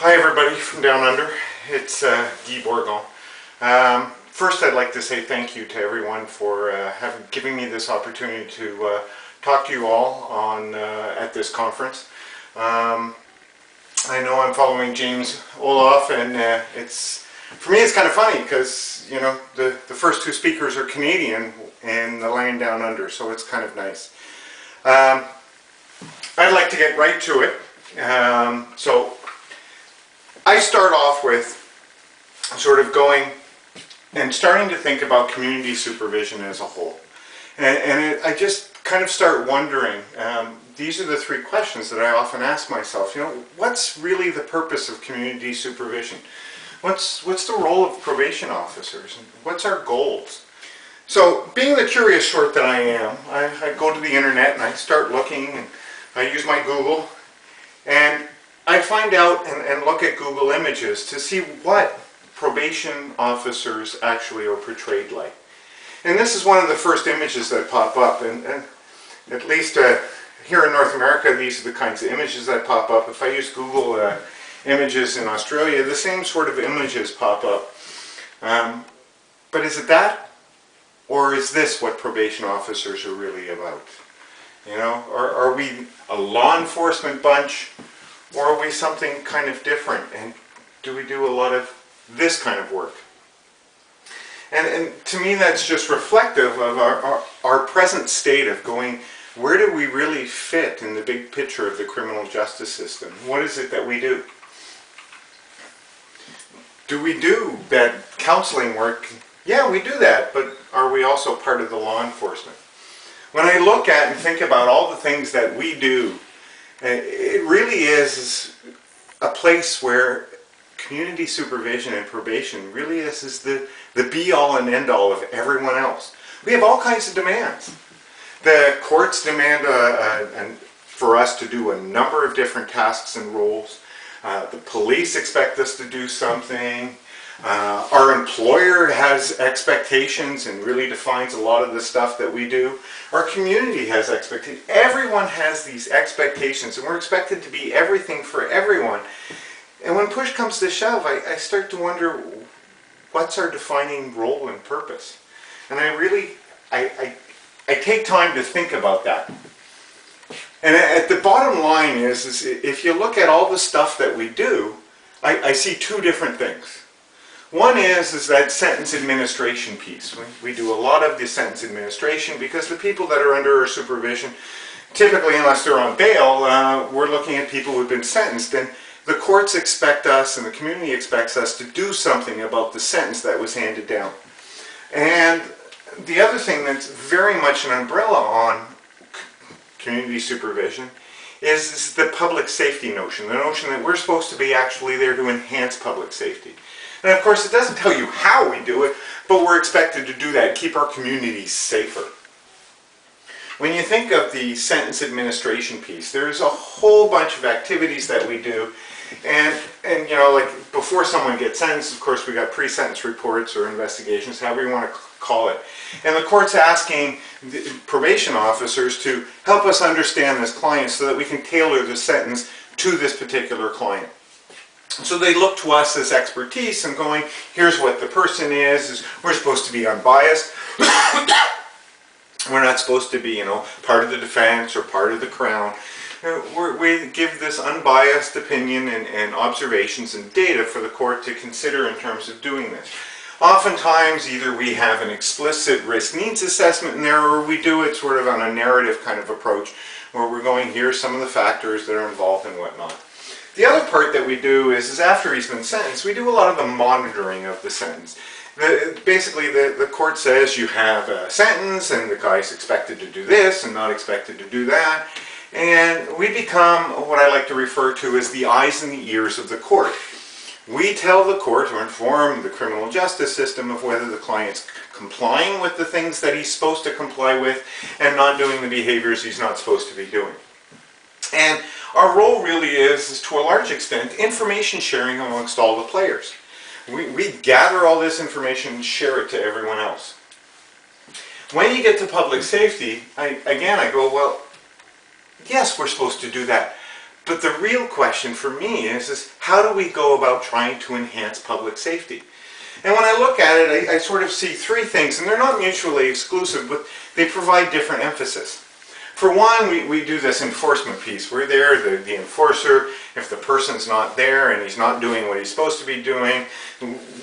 Hi everybody from down under, it's Guy Bourgon. First I'd like to say thank you to everyone for giving me this opportunity to talk to you all on at this conference. I know I'm following James Olaf, and for me it's kind of funny because you know the first two speakers are Canadian in the land down under, so it's kind of nice. I'd like to get right to it. So I start off with sort of going and starting to think about community supervision as a whole. I just kind of start wondering, these are the three questions that I often ask myself. You know, what's really the purpose of community supervision? What's the role of probation officers? What's our goals? So being the curious sort that I am, I go to the internet and I start looking, and I use my Google, and I find out and look at Google Images to see what probation officers actually are portrayed like. And this is one of the first images that pop up, and at least here in North America, these are the kinds of images that pop up. If I use Google Images in Australia, the same sort of images pop up. But is it that? Or is this what probation officers are really about? You know, are we a law enforcement bunch? Or are we something kind of different? And do we do a lot of this kind of work? And to me, that's just reflective of our present state of going, where do we really fit in the big picture of the criminal justice system? What is it that we do? Do we do that counseling work? Yeah, we do that, but are we also part of the law enforcement? When I look at and think about all the things that we do, it really is a place where community supervision and probation really is the be-all and end-all of everyone else. We have all kinds of demands. The courts demand for us to do a number of different tasks and roles. The police expect us to do something. Our employer has expectations and really defines a lot of the stuff that we do. Our community has expectations. Everyone has these expectations, and we're expected to be everything for everyone. And when push comes to shove, I start to wonder, what's our defining role and purpose? And I take time to think about that. And at the bottom line is if you look at all the stuff that we do, I see two different things. One is that sentence administration piece. We do a lot of the sentence administration because the people that are under our supervision, typically unless they're on bail, we're looking at people who've been sentenced, and the courts expect us and the community expects us to do something about the sentence that was handed down. And the other thing that's very much an umbrella on community supervision is the public safety notion, the notion that we're supposed to be actually there to enhance public safety. And of course, it doesn't tell you how we do it, but we're expected to do that, keep our communities safer. When you think of the sentence administration piece, there's a whole bunch of activities that we do. And you know, like before someone gets sentenced, of course, we got pre-sentence reports or investigations, however you want to call it. And the court's asking the probation officers to help us understand this client so that we can tailor the sentence to this particular client. So they look to us as expertise and going, here's what the person is we're supposed to be unbiased. We're not supposed to be, you know, part of the defense or part of the crown. We give this unbiased opinion and observations and data for the court to consider in terms of doing this. Oftentimes, either we have an explicit risk needs assessment in there, or we do it sort of on a narrative kind of approach, where we're going, here's some of the factors that are involved and whatnot. The other part that we do is after he's been sentenced, we do a lot of the monitoring of the sentence. Basically, the court says you have a sentence and the guy's expected to do this and not expected to do that. And we become what I like to refer to as the eyes and the ears of the court. We tell the court or inform the criminal justice system of whether the client's complying with the things that he's supposed to comply with and not doing the behaviors he's not supposed to be doing. And our role really is to a large extent, information sharing amongst all the players. We gather all this information and share it to everyone else. When you get to public safety, I go, well, yes, we're supposed to do that. But the real question for me is how do we go about trying to enhance public safety? And when I look at it, I sort of see three things, and they're not mutually exclusive, but they provide different emphasis. For one, we do this enforcement piece. We're there, the enforcer. If the person's not there and he's not doing what he's supposed to be doing,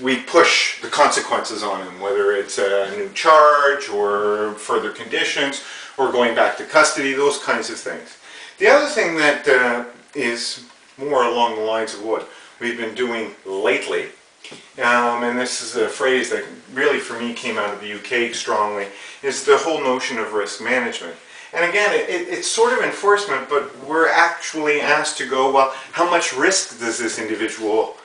we push the consequences on him, whether it's a new charge or further conditions or going back to custody, those kinds of things. The other thing that is more along the lines of what we've been doing lately, and this is a phrase that really for me came out of the UK strongly, is the whole notion of risk management. And again, it's sort of enforcement, but we're actually asked to go, well, how much risk does this individual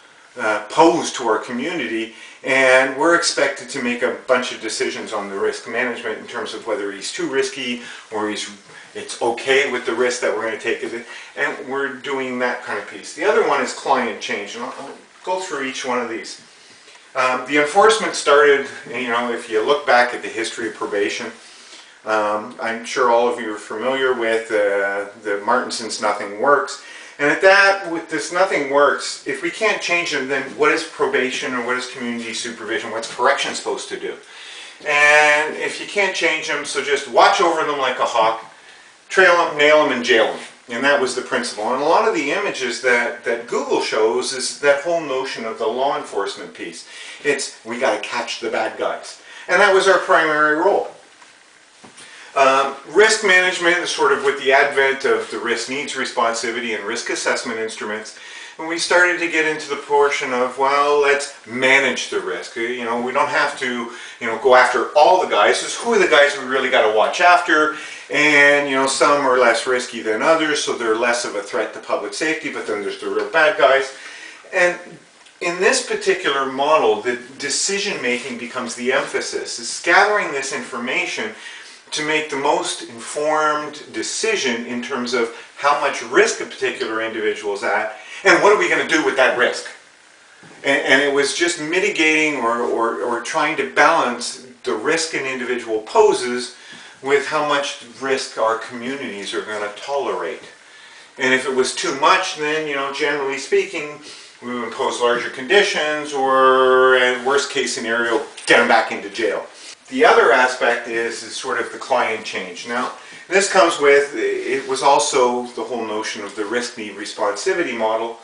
pose to our community? And we're expected to make a bunch of decisions on the risk management in terms of whether he's too risky or it's okay with the risk that we're going to take. And we're doing that kind of piece. The other one is client change, and I'll go through each one of these. The enforcement started, if you look back at the history of probation, I'm sure all of you are familiar with the Martinson's Nothing Works. And at that, with this nothing works, if we can't change them, then what is probation or what is community supervision? What's correction supposed to do? And if you can't change them, so just watch over them like a hawk, trail them, nail them, and jail them. And that was the principle. And a lot of the images that Google shows is that whole notion of the law enforcement piece. It's, we got to catch the bad guys. And that was our primary role. Risk management is sort of with the advent of the risk needs responsivity and risk assessment instruments. And we started to get into the portion of, well, let's manage the risk. We don't have to, go after all the guys. Just who are the guys we really got to watch after? And, some are less risky than others, so they're less of a threat to public safety, but then there's the real bad guys. And in this particular model, the decision-making becomes the emphasis. It's gathering this information to make the most informed decision in terms of how much risk a particular individual is at, and what are we going to do with that risk. And it was just mitigating or trying to balance the risk an individual poses with how much risk our communities are going to tolerate. And if it was too much, then, generally speaking, we would impose larger conditions, or in worst case scenario, get them back into jail. The other aspect is sort of the client change. Now, this comes with, it was also the whole notion of the risk need responsivity model.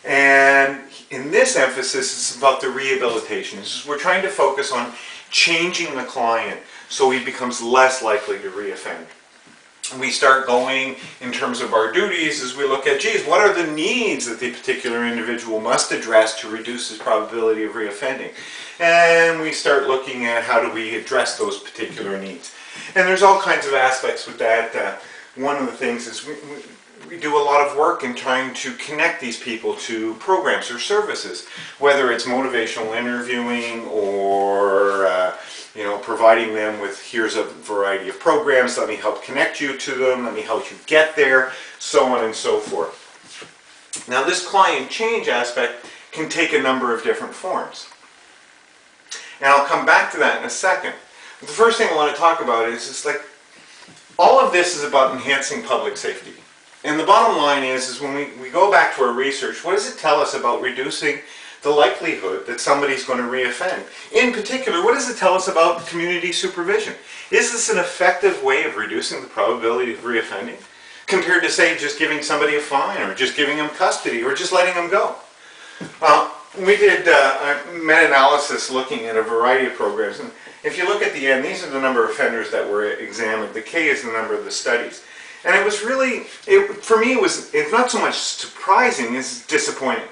And in this emphasis, it's about the rehabilitation. We're trying to focus on changing the client so he becomes less likely to reoffend. And we start going in terms of our duties as we look at, geez, what are the needs that the particular individual must address to reduce his probability of reoffending? And we start looking at how do we address those particular needs. And there's all kinds of aspects with that. One of the things is we do a lot of work in trying to connect these people to programs or services, whether it's motivational interviewing or providing them with, here's a variety of programs, let me help connect you to them, let me help you get there, so on and so forth. Now this client change aspect can take a number of different forms. And I'll come back to that in a second. But the first thing I want to talk about is all of this is about enhancing public safety. And the bottom line is when we go back to our research, what does it tell us about reducing the likelihood that somebody's going to reoffend? In particular, what does it tell us about community supervision? Is this an effective way of reducing the probability of reoffending compared to, say, just giving somebody a fine or just giving them custody or just letting them go? We did a meta-analysis looking at a variety of programs. And if you look at the end, these are the number of offenders that were examined. The K is the number of the studies. And it was really, for me, it's not so much surprising as disappointing.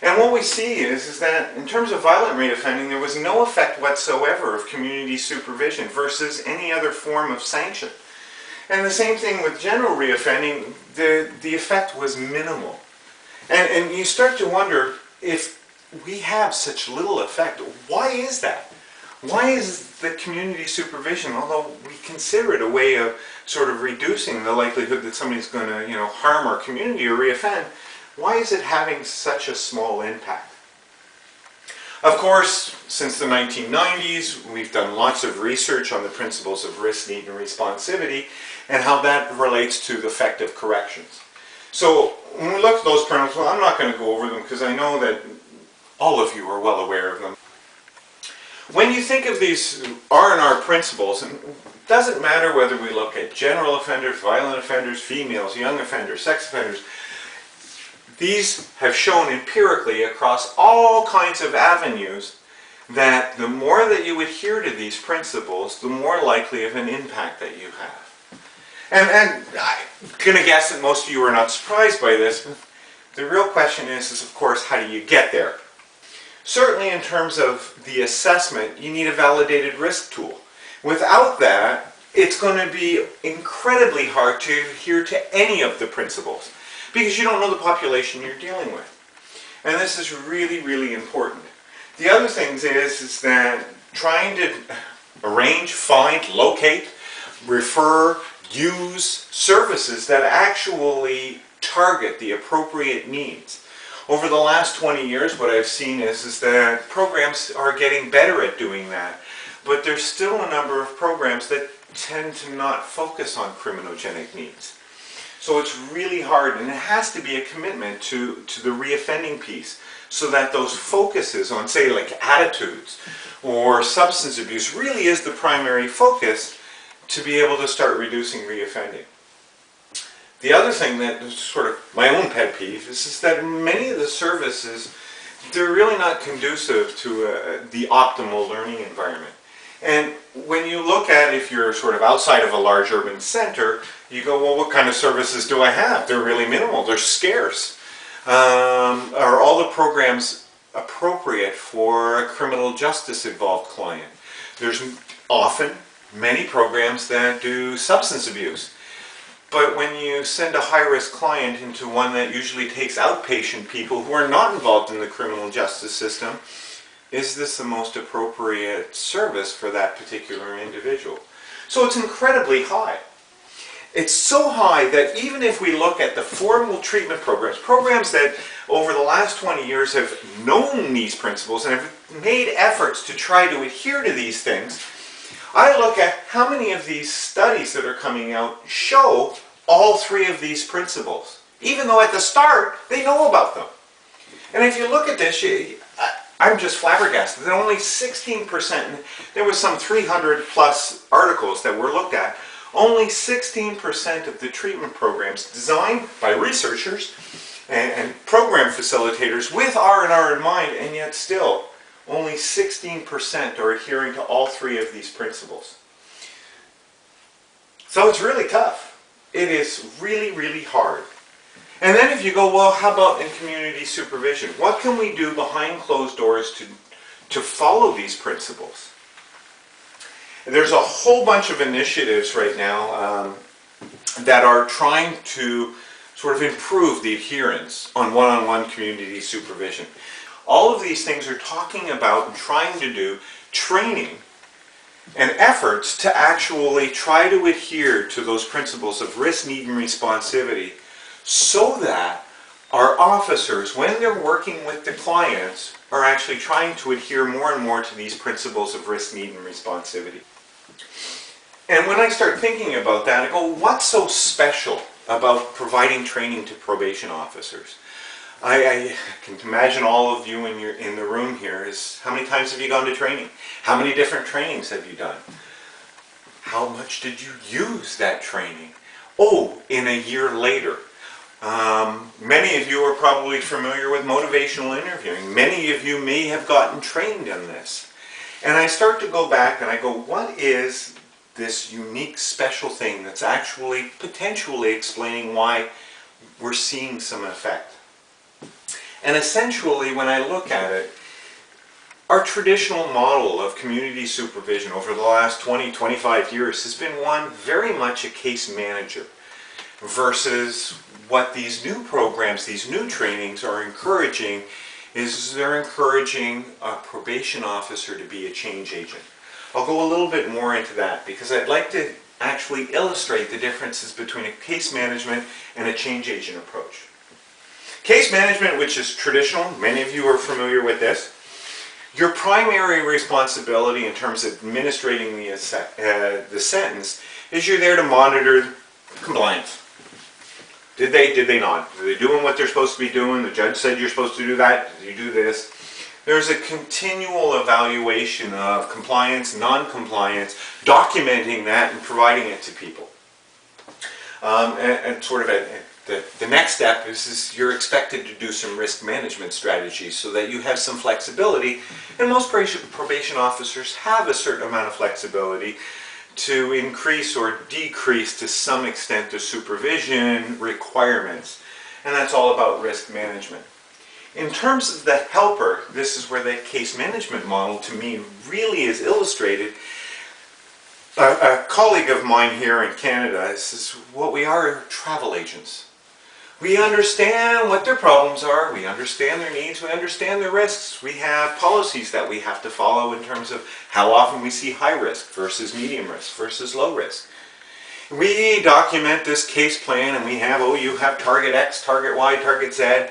And what we see is that in terms of violent reoffending, there was no effect whatsoever of community supervision versus any other form of sanction. And the same thing with general reoffending, the effect was minimal. And you start to wonder, if we have such little effect, why is that? Why is the community supervision, although we consider it a way of sort of reducing the likelihood that somebody's going to, harm our community or reoffend, why is it having such a small impact? Of course, since the 1990s, we've done lots of research on the principles of risk, need, and responsivity, and how that relates to the effective corrections. So when we look at those principles, I'm not going to go over them because I know that all of you are well aware of them. When you think of these R&R principles, and it doesn't matter whether we look at general offenders, violent offenders, females, young offenders, sex offenders, these have shown empirically across all kinds of avenues that the more that you adhere to these principles, the more likely of an impact that you have. And I'm going to guess that most of you are not surprised by this, but the real question is of course, how do you get there? Certainly in terms of the assessment, you need a validated risk tool. Without that, it's going to be incredibly hard to adhere to any of the principles because you don't know the population you're dealing with. And this is really, really important. The other thing is that trying to arrange, find, locate, refer, use services that actually target the appropriate needs. Over the last 20 years, what I've seen is that programs are getting better at doing that, but there's still a number of programs that tend to not focus on criminogenic needs. So it's really hard, and it has to be a commitment to the reoffending piece, so that those focuses on, say, like attitudes or substance abuse really is the primary focus to be able to start reducing reoffending. The other thing that is sort of my own pet peeve is that many of the services, they're really not conducive to the optimal learning environment. And when you look at, if you're sort of outside of a large urban center, you go, well, what kind of services do I have? They're really minimal, they're scarce. Are all the programs appropriate for a criminal justice involved client? There's often many programs that do substance abuse. But when you send a high-risk client into one that usually takes outpatient people who are not involved in the criminal justice system, is this the most appropriate service for that particular individual? So it's incredibly high. It's so high that even if we look at the formal treatment programs, programs that over the last 20 years have known these principles and have made efforts to try to adhere to these things, I look at how many of these studies that are coming out show all three of these principles, even though at the start they know about them. And if you look at this, I'm just flabbergasted that only 16%, there was some 300 plus articles that were looked at, only 16% of the treatment programs designed by researchers and program facilitators with R&R in mind, and yet still only 16% are adhering to all three of these principles. So it's really tough. It is really, really hard. And then if you go, well, how about in community supervision? What can we do behind closed doors to follow these principles? There's a whole bunch of initiatives right now that are trying to sort of improve the adherence on one-on-one community supervision. All of these things are talking about and trying to do training and efforts to actually try to adhere to those principles of risk, need, and responsivity so that our officers, when they're working with the clients, are actually trying to adhere more and more to these principles of risk, need, and responsivity. And when I start thinking about that, I go, what's so special about providing training to probation officers? I can imagine all of you when you're in the room here is, how many times have you gone to training? How many different trainings have you done? How much did you use that training? Oh, in a year later. Many of you are probably familiar with motivational interviewing. Many of you may have gotten trained in this. And I start to go back and I go, what is this unique special thing that's actually potentially explaining why we're seeing some effect? And essentially, when I look at it, our traditional model of community supervision over the last 20, 25 years has been one very much a case manager versus what these new programs, these new trainings are encouraging is they're encouraging a probation officer to be a change agent. I'll go a little bit more into that because I'd like to actually illustrate the differences between a case management and a change agent approach. Case management, which is traditional, many of you are familiar with this. Your primary responsibility in terms of administrating the sentence is you're there to monitor compliance. Did they not? Are they doing what they're supposed to be doing? The judge said you're supposed to do that. Did you do this? There's a continual evaluation of compliance, non-compliance, documenting that and providing it to people. And sort of the next step is you're expected to do some risk management strategies so that you have some flexibility. And most probation officers have a certain amount of flexibility to increase or decrease to some extent the supervision requirements. And that's all about risk management. In terms of the helper, this is where the case management model to me really is illustrated. A colleague of mine here in Canada says, what we are travel agents. We understand what their problems are, we understand their needs, we understand their risks. We have policies that we have to follow in terms of how often we see high risk versus medium risk versus low risk. We document this case plan and we have, oh, you have target X, target Y, target Z,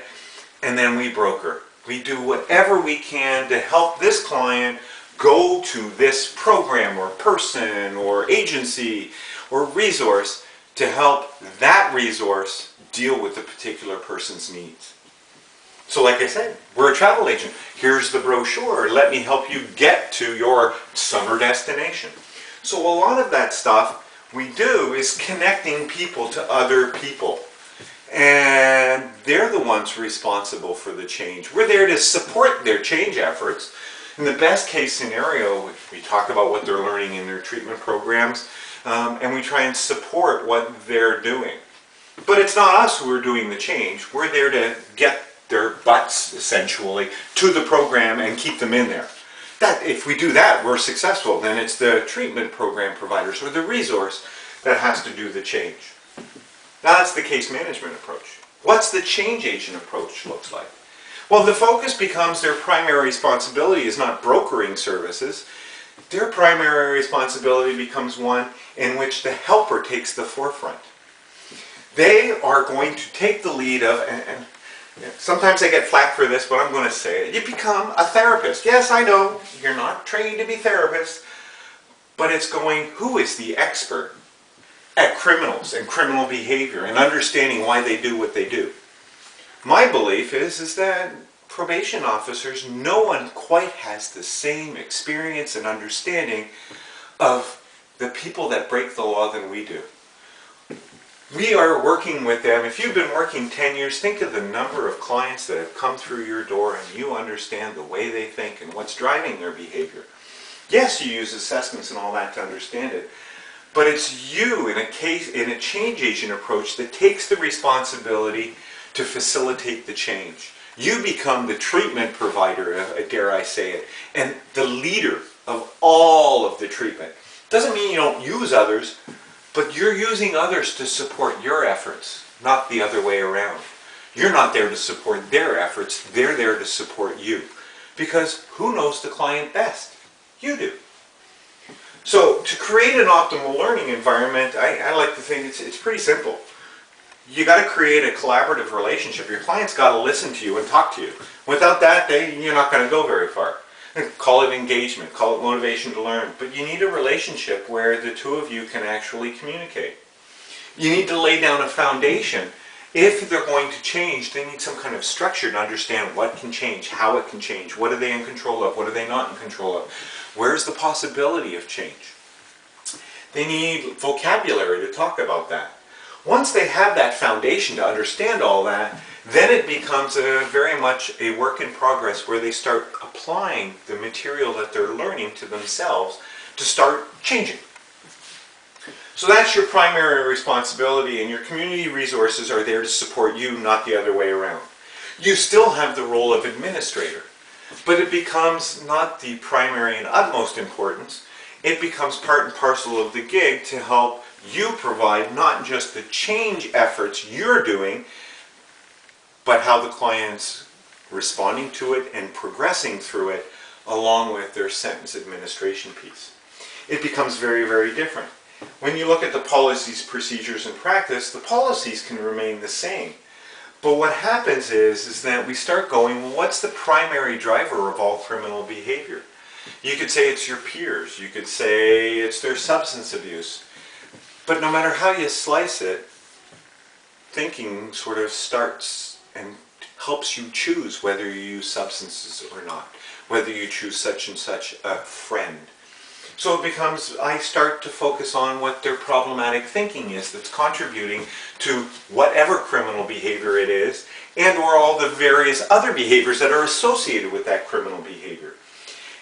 and then we broker. We do whatever we can to help this client go to this program or person or agency or resource to help that resource deal with the particular person's needs. So like I said, we're a travel agent. Here's the brochure. Let me help you get to your summer destination. So a lot of that stuff we do is connecting people to other people. And they're the ones responsible for the change. We're there to support their change efforts. In the best case scenario, we talk about what they're learning in their treatment programs, and we try and support what they're doing. But it's not us who are doing the change. We're there to get their butts, essentially, to the program and keep them in there. If we do that, we're successful. Then it's the treatment program providers or the resource that has to do the change. Now that's the case management approach. What's the change agent approach looks like? Well, the focus becomes their primary responsibility is not brokering services. Their primary responsibility becomes one in which the helper takes the forefront. They are going to take the lead of, and sometimes I get flack for this, but I'm going to say it. You become a therapist. Yes, I know, you're not trained to be therapists, but it's going, who is the expert at criminals and criminal behavior and understanding why they do what they do? My belief is that probation officers, no one quite has the same experience and understanding of the people that break the law than we do. We are working with them. If you've been working 10 years, think of the number of clients that have come through your door and you understand the way they think and what's driving their behavior. Yes, you use assessments and all that to understand it, but it's you in a change agent approach that takes the responsibility to facilitate the change. You become the treatment provider, dare I say it, and the leader of all of the treatment. Doesn't mean you don't use others, but you're using others to support your efforts, not the other way around. You're not there to support their efforts, they're there to support you. Because who knows the client best? You do. So to create an optimal learning environment, I like to think it's pretty simple. You got to create a collaborative relationship. Your client's got to listen to you and talk to you. Without that, you're not going to go very far. Call it engagement, call it motivation to learn, but you need a relationship where the two of you can actually communicate. You need to lay down a foundation. If they're going to change, they need some kind of structure to understand what can change, how it can change, what are they in control of, what are they not in control of, where's the possibility of change. They need vocabulary to talk about that. Once they have that foundation to understand all that, then it becomes very much a work in progress where they start applying the material that they're learning to themselves to start changing. So that's your primary responsibility, and your community resources are there to support you, not the other way around. You still have the role of administrator, but it becomes not the primary and utmost importance. It becomes part and parcel of the gig to help you provide not just the change efforts you're doing, but how the client's responding to it and progressing through it along with their sentence administration piece. It becomes very, very different. When you look at the policies, procedures, and practice, the policies can remain the same. But what happens is that we start going, well, what's the primary driver of all criminal behavior? You could say it's your peers. You could say it's their substance abuse. But no matter how you slice it, thinking sort of starts and helps you choose whether you use substances or not, whether you choose such and such a friend. So it becomes, I start to focus on what their problematic thinking is that's contributing to whatever criminal behavior it is, and or all the various other behaviors that are associated with that criminal behavior.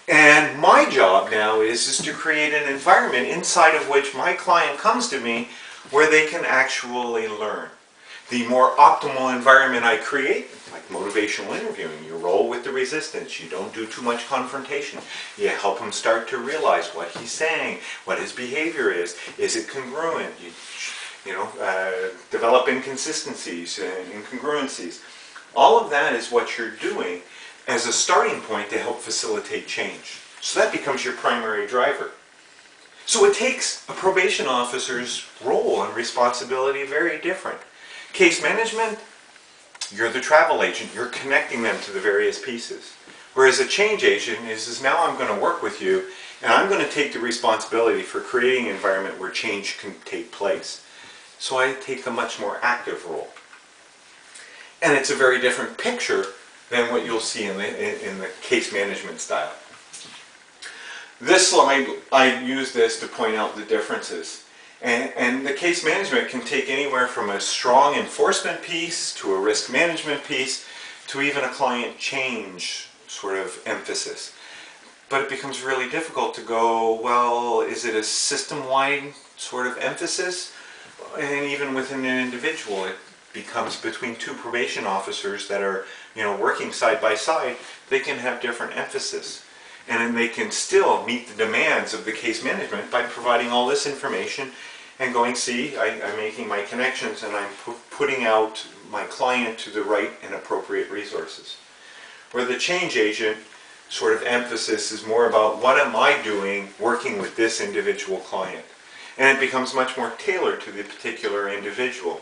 And my job now is to create an environment inside of which my client comes to me where they can actually learn. The more optimal environment I create, like motivational interviewing, you roll with the resistance, you don't do too much confrontation. You help him start to realize what he's saying, what his behavior is it congruent? Develop inconsistencies and incongruencies. All of that is what you're doing as a starting point to help facilitate change. So that becomes your primary driver. So it takes a probation officer's role and responsibility very different. Case management, you're the travel agent. You're connecting them to the various pieces. Whereas a change agent is now I'm going to work with you and I'm going to take the responsibility for creating an environment where change can take place. So I take a much more active role. And it's a very different picture than what you'll see in the case management style. This slide, I use this to point out the differences. And the case management can take anywhere from a strong enforcement piece to a risk management piece to even a client change sort of emphasis. But it becomes really difficult to go, well, is it a system-wide sort of emphasis? And even within an individual, it becomes between two probation officers that are, working side by side, they can have different emphasis. And then they can still meet the demands of the case management by providing all this information and going, see, I'm making my connections and I'm putting out my client to the right and appropriate resources. Where the change agent sort of emphasis is more about what am I doing working with this individual client. And it becomes much more tailored to the particular individual,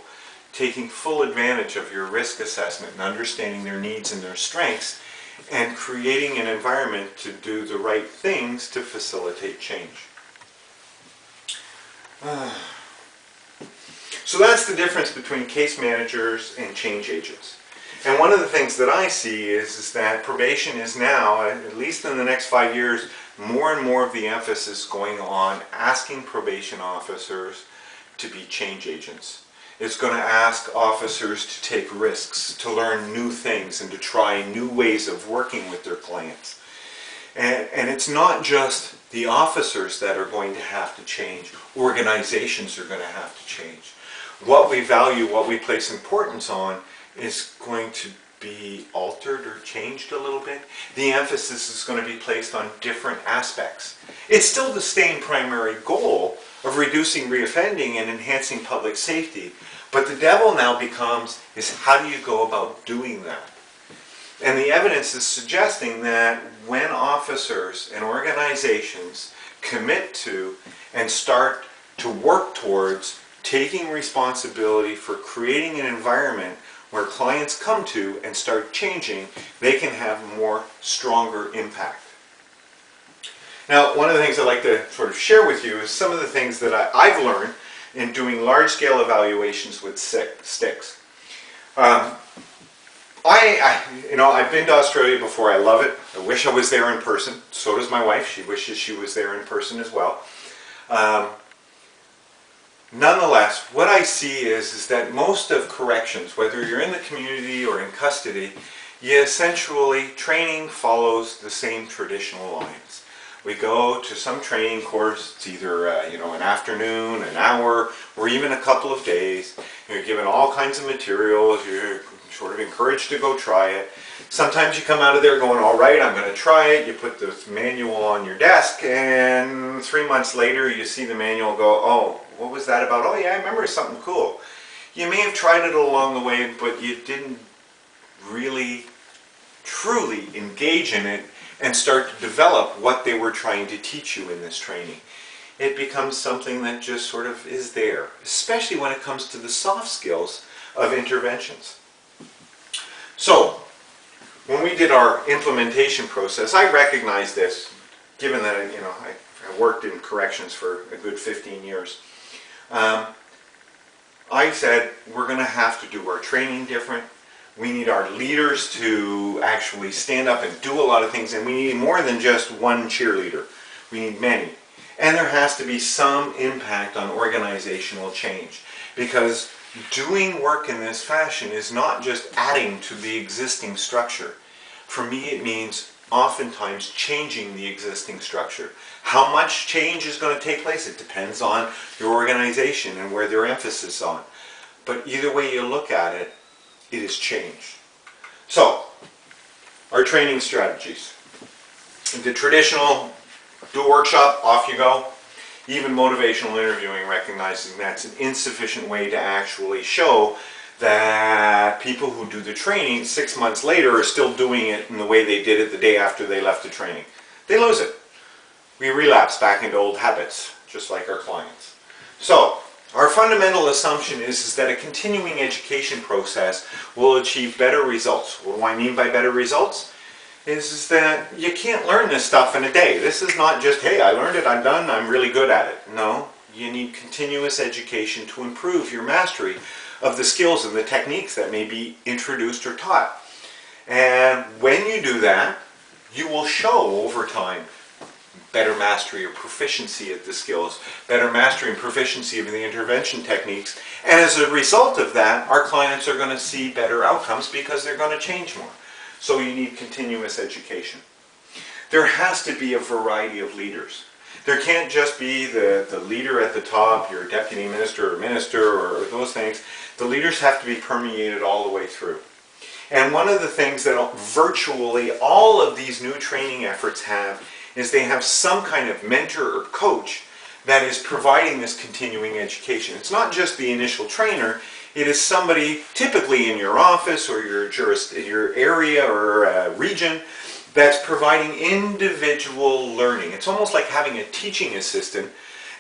taking full advantage of your risk assessment and understanding their needs and their strengths and creating an environment to do the right things to facilitate change. So that's the difference between case managers and change agents. And one of the things that I see is that probation is now, at least in the next 5 years, more and more of the emphasis going on asking probation officers to be change agents. It's going to ask officers to take risks, to learn new things, and to try new ways of working with their clients. And it's not just the officers that are going to have to change. Organizations are going to have to change. What we value, what we place importance on, is going to be altered or changed a little bit. The emphasis is going to be placed on different aspects. It's still the same primary goal of reducing reoffending and enhancing public safety, but the devil now becomes is how do you go about doing that? And the evidence is suggesting that when officers and organizations commit to and start to work towards taking responsibility for creating an environment where clients come to and start changing, they can have more stronger impact. Now, one of the things I'd like to sort of share with you is some of the things that I've learned in doing large-scale evaluations with sticks. I've been to Australia before. I love it. I wish I was there in person. So does my wife. She wishes she was there in person as well. Nonetheless, what I see is that most of corrections, whether you're in the community or in custody, training follows the same traditional lines. We go to some training course. It's either an afternoon, an hour, or even a couple of days. You're given all kinds of materials. You're sort of encouraged to go try it. Sometimes you come out of there going, all right, I'm going to try it. You put the manual on your desk, and 3 months later you see the manual go, oh, what was that about? Oh yeah, I remember something cool. You may have tried it along the way, but you didn't really truly engage in it and start to develop what they were trying to teach you in this training. It becomes something that just sort of is there, especially when it comes to the soft skills of interventions. So, when we did our implementation process, I recognized this, given that I worked in corrections for a good 15 years. I said we're going to have to do our training different. We need our leaders to actually stand up and do a lot of things, and we need more than just one cheerleader. We need many. And there has to be some impact on organizational change, because doing work in this fashion is not just adding to the existing structure. For me, it means oftentimes changing the existing structure. How much change is going to take place? It depends on your organization and where their emphasis is on. But either way you look at it, it is change. So, our training strategies. The traditional, do a workshop, off you go. Even motivational interviewing, recognizing that's an insufficient way to actually show that people who do the training 6 months later are still doing it in the way they did it the day after they left the training. They lose it. We relapse back into old habits, just like our clients. So, our fundamental assumption is that a continuing education process will achieve better results. What do I mean by better results? Is that you can't learn this stuff in a day. This is not just, hey, I learned it, I'm done, I'm really good at it. No, you need continuous education to improve your mastery of the skills and the techniques that may be introduced or taught. And when you do that, you will show over time better mastery or proficiency at the skills, better mastery and proficiency of the intervention techniques. And as a result of that, our clients are going to see better outcomes because they're going to change more. So you need continuous education. There has to be a variety of leaders. There can't just be the leader at the top, your deputy minister or those things. The leaders have to be permeated all the way through. And one of the things that virtually all of these new training efforts have is they have some kind of mentor or coach that is providing this continuing education. It's not just the initial trainer. It is somebody typically in your office or your area or region that's providing individual learning. It's almost like having a teaching assistant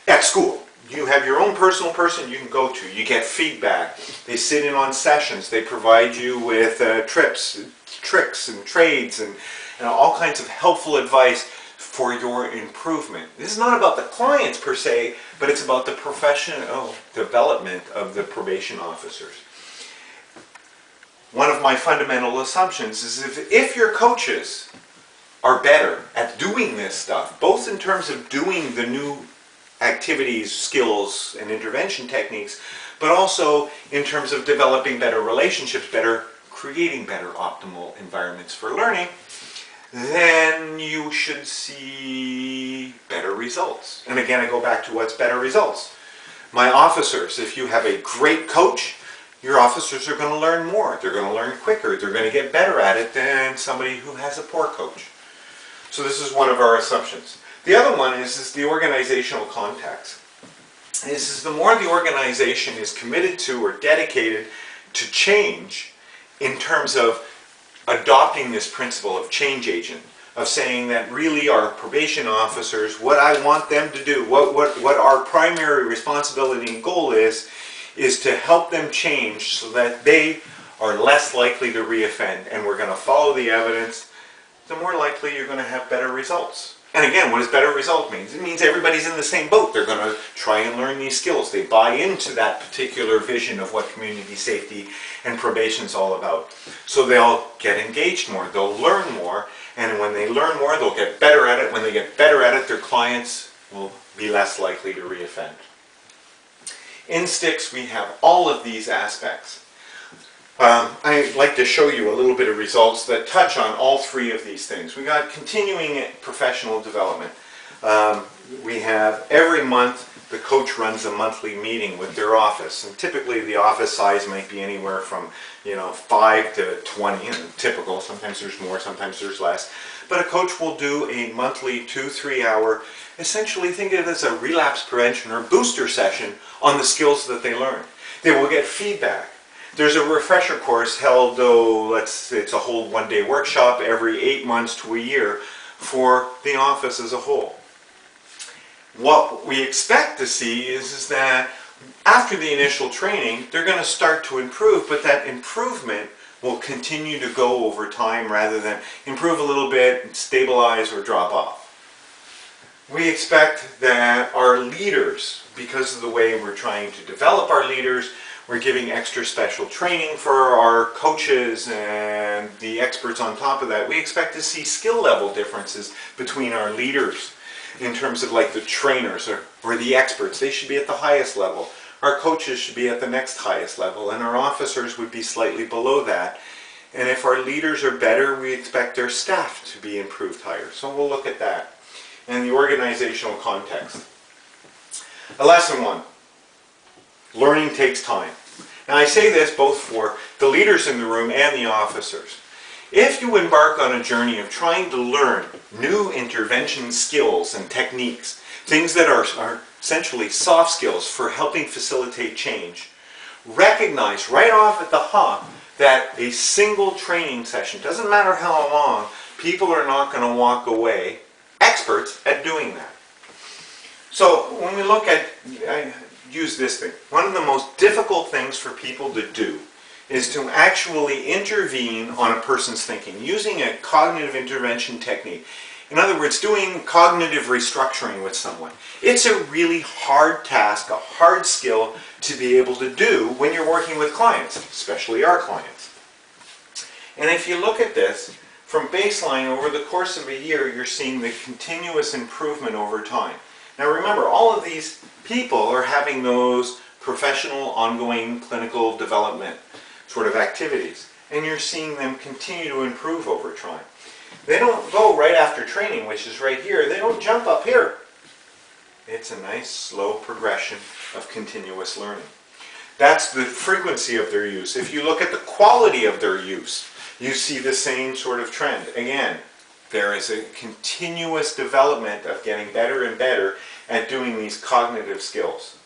at school. You have your own personal person you can go to. You get feedback. They sit in on sessions. They provide you with tricks and trades and all kinds of helpful advice for your improvement. This is not about the clients per se, but it's about the professional development of the probation officers. One of my fundamental assumptions is if your coaches are better at doing this stuff, both in terms of doing the new activities, skills, and intervention techniques, but also in terms of developing better relationships, creating better optimal environments for learning, then you should see better results. And again, I go back to what's better results. My officers, if you have a great coach, your officers are going to learn more. They're going to learn quicker. They're going to get better at it than somebody who has a poor coach. So this is one of our assumptions. The other one is the organizational context. This is the more the organization is committed to or dedicated to change in terms of adopting this principle of change agent, of saying that really our probation officers, what I want them to do, what our primary responsibility and goal is to help them change so that they are less likely to reoffend, and we're going to follow the evidence, the more likely you're going to have better results. And again, what does better result mean? It means everybody's in the same boat. They're going to try and learn these skills. They buy into that particular vision of what community safety and probation is all about. So they'll get engaged more. They'll learn more. And when they learn more, they'll get better at it. When they get better at it, their clients will be less likely to reoffend. In STIX, we have all of these aspects. I'd like to show you a little bit of results that touch on all three of these things. We got continuing professional development. We have every month the coach runs a monthly meeting with their office, and typically the office size might be anywhere from 5 to 20, typical. Sometimes there's more, sometimes there's less. But a coach will do a monthly 2-3 hour, essentially think of it as a relapse prevention or booster session on the skills that they learn. They will get feedback. There's a refresher course held, it's a whole one-day workshop every 8 months to a year for the office as a whole. What we expect to see is that after the initial training, they're going to start to improve, but that improvement will continue to go over time rather than improve a little bit, stabilize, or drop off. We expect that our leaders, because of the way we're trying to develop our leaders, we're giving extra special training for our coaches and the experts on top of that, we expect to see skill level differences between our leaders in terms of like the trainers or the experts. They should be at the highest level. Our coaches should be at the next highest level, and our officers would be slightly below that. And if our leaders are better, we expect our staff to be improved higher. So we'll look at that and the organizational context. Lesson 1. Learning takes time. Now I say this both for the leaders in the room and the officers. If you embark on a journey of trying to learn new intervention skills and techniques, things that are essentially soft skills for helping facilitate change, recognize right off at the hop that a single training session, doesn't matter how long, people are not going to walk away experts at doing that. So when we look at, I use this thing, one of the most difficult things for people to do is to actually intervene on a person's thinking using a cognitive intervention technique. In other words, doing cognitive restructuring with someone. It's a really hard task, a hard skill to be able to do when you're working with clients, especially our clients. And if you look at this, from baseline over the course of a year, you're seeing the continuous improvement over time. Now remember, all of these people are having those professional, ongoing clinical development sort of activities. And you're seeing them continue to improve over time. They don't go right after training, which is right here. They don't jump up here. It's a nice, slow progression of continuous learning. That's the frequency of their use. If you look at the quality of their use, you see the same sort of trend. Again, there is a continuous development of getting better and better at doing these cognitive skills.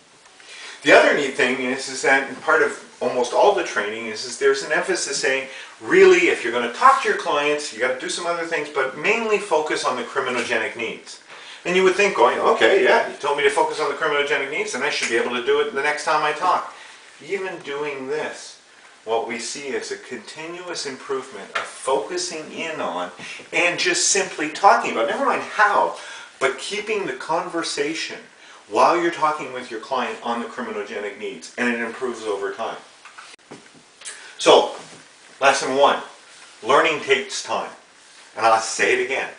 The other neat thing is that part of almost all the training is there's an emphasis saying, really, if you're going to talk to your clients, you got to do some other things, but mainly focus on the criminogenic needs. And you would think going, okay, yeah, you told me to focus on the criminogenic needs, and I should be able to do it the next time I talk. Even doing this, what we see is a continuous improvement of focusing in on and just simply talking about, never mind how, but keeping the conversation while you're talking with your client on the criminogenic needs, and it improves over time. So, lesson 1, learning takes time. And I'll say it again.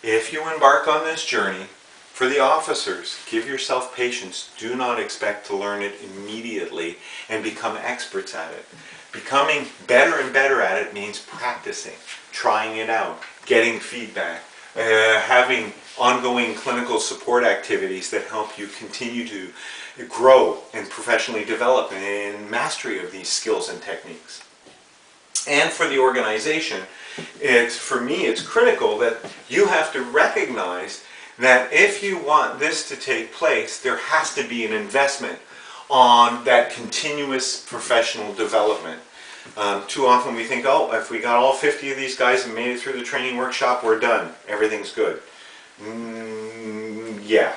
If you embark on this journey, for the officers, give yourself patience. Do not expect to learn it immediately and become experts at it. Becoming better and better at it means practicing, trying it out, getting feedback, having ongoing clinical support activities that help you continue to grow and professionally develop in mastery of these skills and techniques. And for the organization, for me, it's critical that you have to recognize that if you want this to take place, there has to be an investment on that continuous professional development. Too often we think, oh, if we got all 50 of these guys and made it through the training workshop, we're done. Everything's good. Yeah.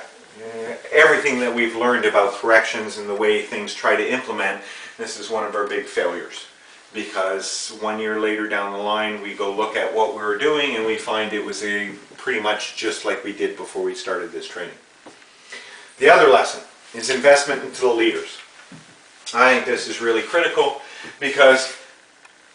Everything that we've learned about corrections and the way things try to implement, this is one of our big failures. Because 1 year later down the line, we go look at what we were doing and we find it was pretty much just like we did before we started this training. The other lesson is investment into the leaders. I think this is really critical because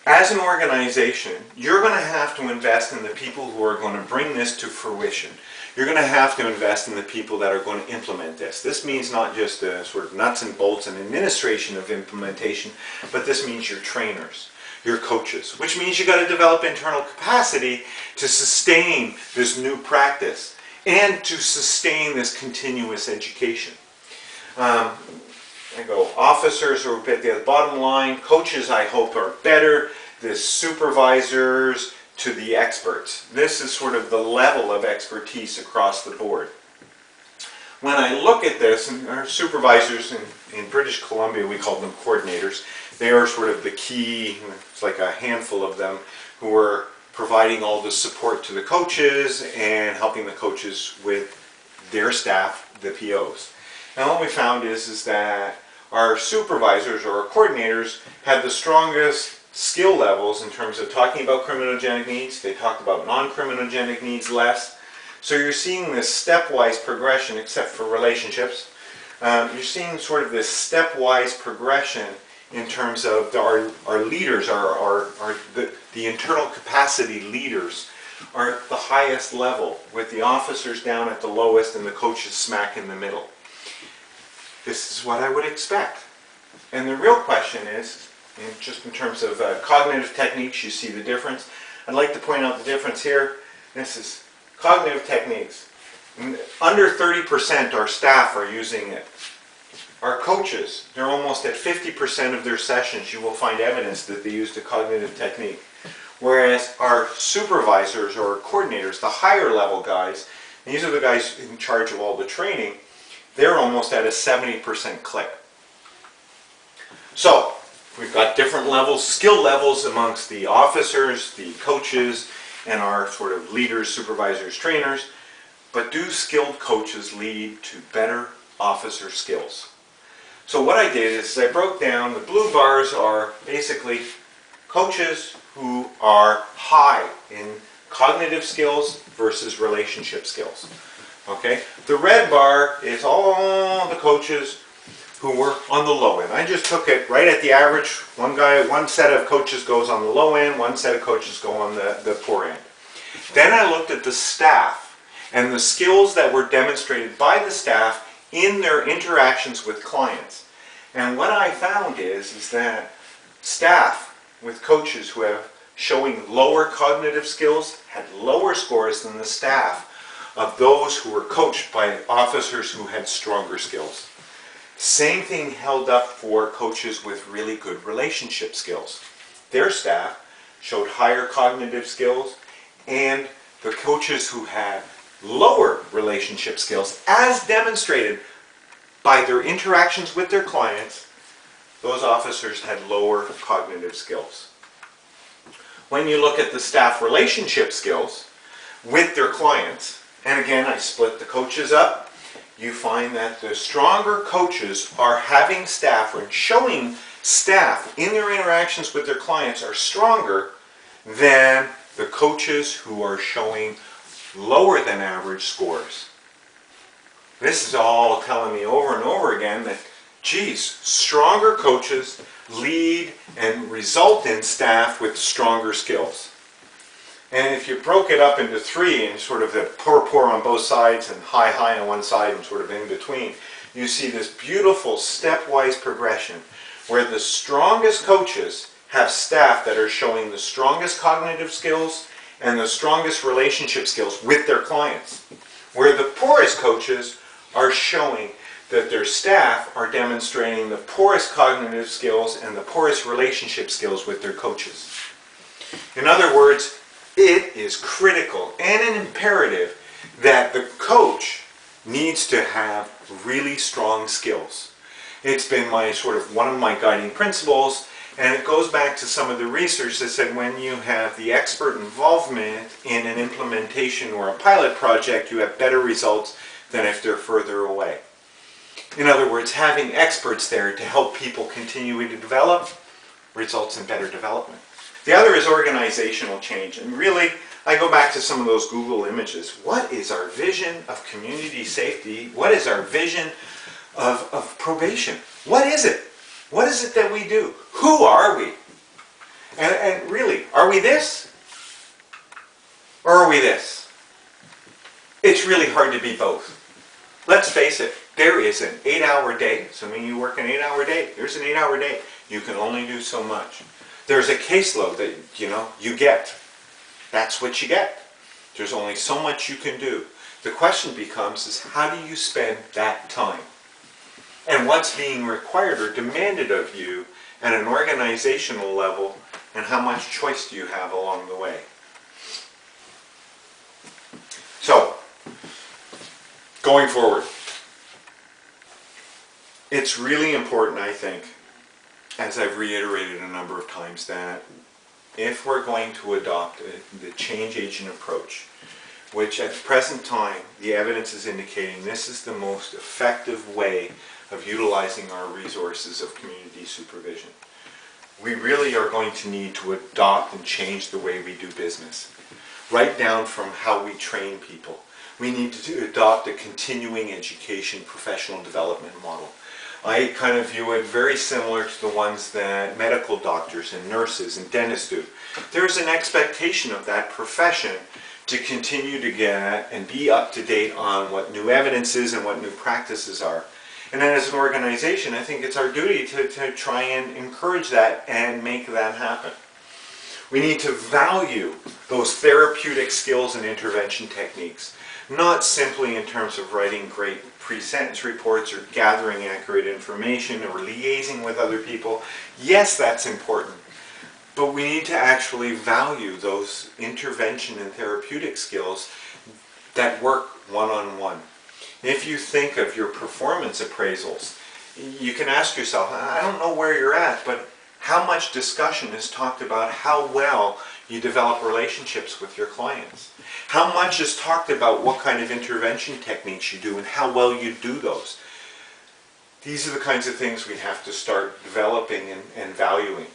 as an organization, you're going to have to invest in the people who are going to bring this to fruition. You're going to have to invest in the people that are going to implement this. This means not just the sort of nuts and bolts and administration of implementation, but this means your trainers, your coaches, which means you got to develop internal capacity to sustain this new practice and to sustain this continuous education. I go, officers are at the bottom line, coaches I hope are better, the supervisors to the experts. This is sort of the level of expertise across the board. When I look at this, and our supervisors in British Columbia, we call them coordinators, they are sort of the key, it's like a handful of them, who are providing all the support to the coaches and helping the coaches with their staff, the POs. Now what we found is that our supervisors or our coordinators had the strongest skill levels in terms of talking about criminogenic needs. They talked about non-criminogenic needs less. So you're seeing this stepwise progression, except for relationships. You're seeing sort of this stepwise progression in terms of our leaders, the internal capacity leaders are at the highest level, with the officers down at the lowest and the coaches smack in the middle. This is what I would expect. And the real question is, just in terms of cognitive techniques, you see the difference. I'd like to point out the difference here. This is cognitive techniques. Under 30% our staff are using it. Our coaches, they're almost at 50% of their sessions, you will find evidence that they used a cognitive technique. Whereas our supervisors or coordinators, the higher level guys, these are the guys in charge of all the training, they're almost at a 70% click. So, we've got different levels, skill levels amongst the officers, the coaches, and our sort of leaders, supervisors, trainers. But do skilled coaches lead to better officer skills? So what I did is I broke down, the blue bars are basically coaches who are high in cognitive skills versus relationship skills. Okay? The red bar is all the coaches who were on the low end. I just took it right at the average. One set of coaches goes on the low end, one set of coaches go on the poor end. Then I looked at the staff and the skills that were demonstrated by the staff in their interactions with clients. And what I found is that staff with coaches who have showing lower cognitive skills had lower scores than the staff of those who were coached by officers who had stronger skills. Same thing held up for coaches with really good relationship skills. Their staff showed higher cognitive skills, and the coaches who had lower relationship skills, as demonstrated by their interactions with their clients, those officers had lower cognitive skills. When you look at the staff relationship skills with their clients, and again I split the coaches up, you find that the stronger coaches are having staff or showing staff in their interactions with their clients are stronger than the coaches who are showing lower than average scores. This is all telling me over and over again that, geez, stronger coaches lead and result in staff with stronger skills. And if you broke it up into three and sort of the poor on both sides and high on one side and sort of in between, you see this beautiful stepwise progression where the strongest coaches have staff that are showing the strongest cognitive skills and the strongest relationship skills with their clients, where the poorest coaches are showing that their staff are demonstrating the poorest cognitive skills and the poorest relationship skills with their coaches. In other words, it is critical and an imperative that the coach needs to have really strong skills. It's been one of my guiding principles, and it goes back to some of the research that said when you have the expert involvement in an implementation or a pilot project, you have better results than if they're further away. In other words, having experts there to help people continue to develop results in better development. The other is organizational change, and really I go back to some of those Google images. What is our vision of community safety? What is our vision of probation? What is it? What is it that we do? Who are we? And really, are we this? Or are we this? It's really hard to be both. Let's face it, there is an 8-hour day. So when you work an 8-hour day, there's an 8-hour day. You can only do so much. There's a caseload that, you get. That's what you get. There's only so much you can do. The question becomes is how do you spend that time? And what's being required or demanded of you at an organizational level, and how much choice do you have along the way? So, going forward, it's really important, I think, as I've reiterated a number of times, that if we're going to adopt the change agent approach, which at the present time the evidence is indicating this is the most effective way of utilizing our resources of community supervision, we really are going to need to adopt and change the way we do business. Right down from how we train people. We need to adopt a continuing education professional development model. I kind of view it very similar to the ones that medical doctors and nurses and dentists do. There's an expectation of that profession to continue to get and be up to date on what new evidence is and what new practices are. And then as an organization, I think it's our duty to try and encourage that and make that happen. We need to value those therapeutic skills and intervention techniques, not simply in terms of writing great pre-sentence reports or gathering accurate information or liaising with other people. Yes, that's important, but we need to actually value those intervention and therapeutic skills that work one-on-one. If you think of your performance appraisals, you can ask yourself, I don't know where you're at, but how much discussion is talked about how well you develop relationships with your clients? How much is talked about what kind of intervention techniques you do and how well you do those? These are the kinds of things we have to start developing and valuing.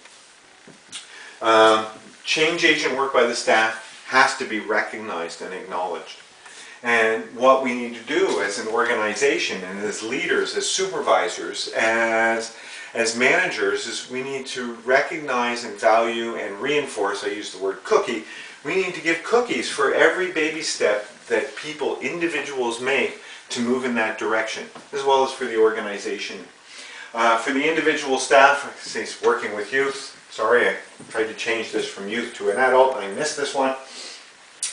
Change agent work by the staff has to be recognized and acknowledged. And what we need to do as an organization and as leaders, as supervisors, as managers, is we need to recognize and value and reinforce, I use the word cookie, we need to give cookies for every baby step that people, individuals make to move in that direction, as well as for the organization. For the individual staff, since working with youth, sorry I tried to change this from youth to an adult and I missed this one,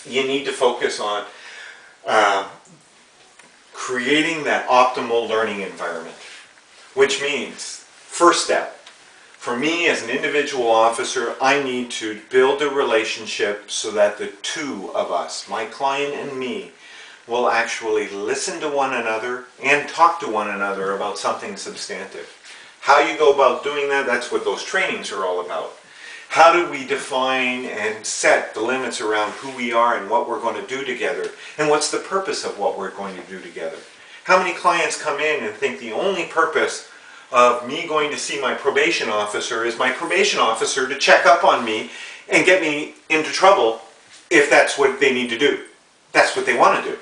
you need to focus on creating that optimal learning environment, which means, first step, for me as an individual officer, I need to build a relationship so that the two of us, my client and me, will actually listen to one another and talk to one another about something substantive. How you go about doing that, that's what those trainings are all about. How do we define and set the limits around who we are and what we're going to do together? And what's the purpose of what we're going to do together? How many clients come in and think the only purpose of me going to see my probation officer is my probation officer to check up on me and get me into trouble if that's what they need to do? That's what they want to do.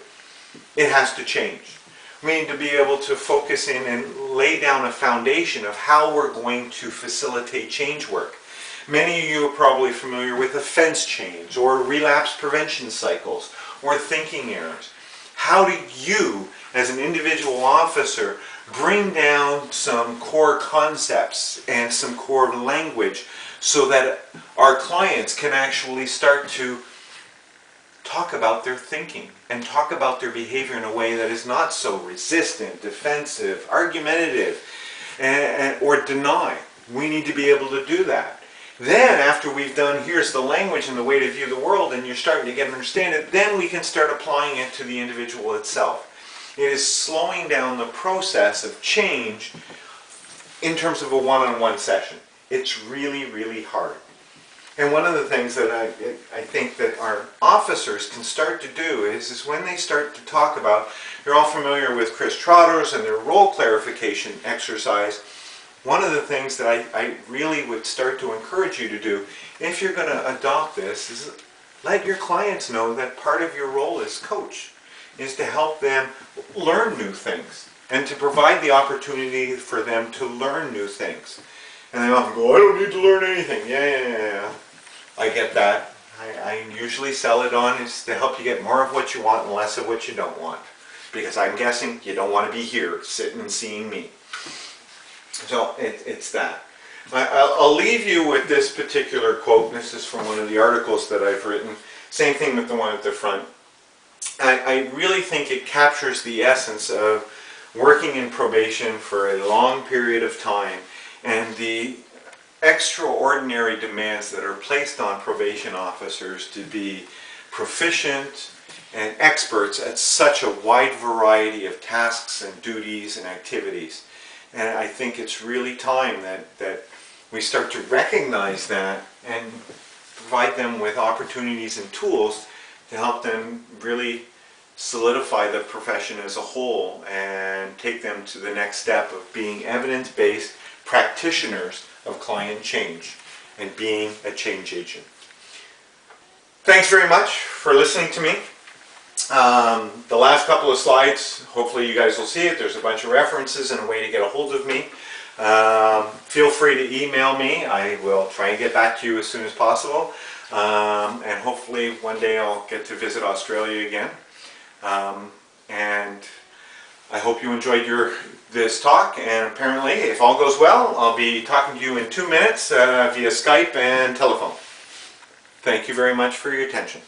It has to change. We need to be able to focus in and lay down a foundation of how we're going to facilitate change work. Many of you are probably familiar with offense change or relapse prevention cycles or thinking errors. How do you, as an individual officer, bring down some core concepts and some core language so that our clients can actually start to talk about their thinking and talk about their behavior in a way that is not so resistant, defensive, argumentative, or deny. We need to be able to do that. Then, after we've done, here's the language and the way to view the world, and you're starting to get and understand it, then we can start applying it to the individual itself. It is slowing down the process of change in terms of a one-on-one session. It's really, really hard. And one of the things that I think that our officers can start to do is when they start to talk about, you're all familiar with Chris Trotter's and their role clarification exercise. One of the things that I really would start to encourage you to do, if you're going to adopt this, is let your clients know that part of your role as coach is to help them learn new things and to provide the opportunity for them to learn new things. And they often go, I don't need to learn anything. Yeah. I get that. I usually sell it on is to help you get more of what you want and less of what you don't want. Because I'm guessing you don't want to be here sitting and seeing me. So it's that. I'll leave you with this particular quote. This is from one of the articles that I've written. Same thing with the one at the front. I really think it captures the essence of working in probation for a long period of time and the extraordinary demands that are placed on probation officers to be proficient and experts at such a wide variety of tasks and duties and activities. And I think it's really time that we start to recognize that and provide them with opportunities and tools to help them really solidify the profession as a whole and take them to the next step of being evidence-based practitioners of client change and being a change agent. Thanks very much for listening to me. The last couple of slides, hopefully you guys will see it. There's a bunch of references and a way to get a hold of me. Feel free to email me. I will try and get back to you as soon as possible. And hopefully one day I'll get to visit Australia again. And I hope you enjoyed this talk, and apparently, if all goes well, I'll be talking to you in 2 minutes via Skype and telephone. Thank you very much for your attention.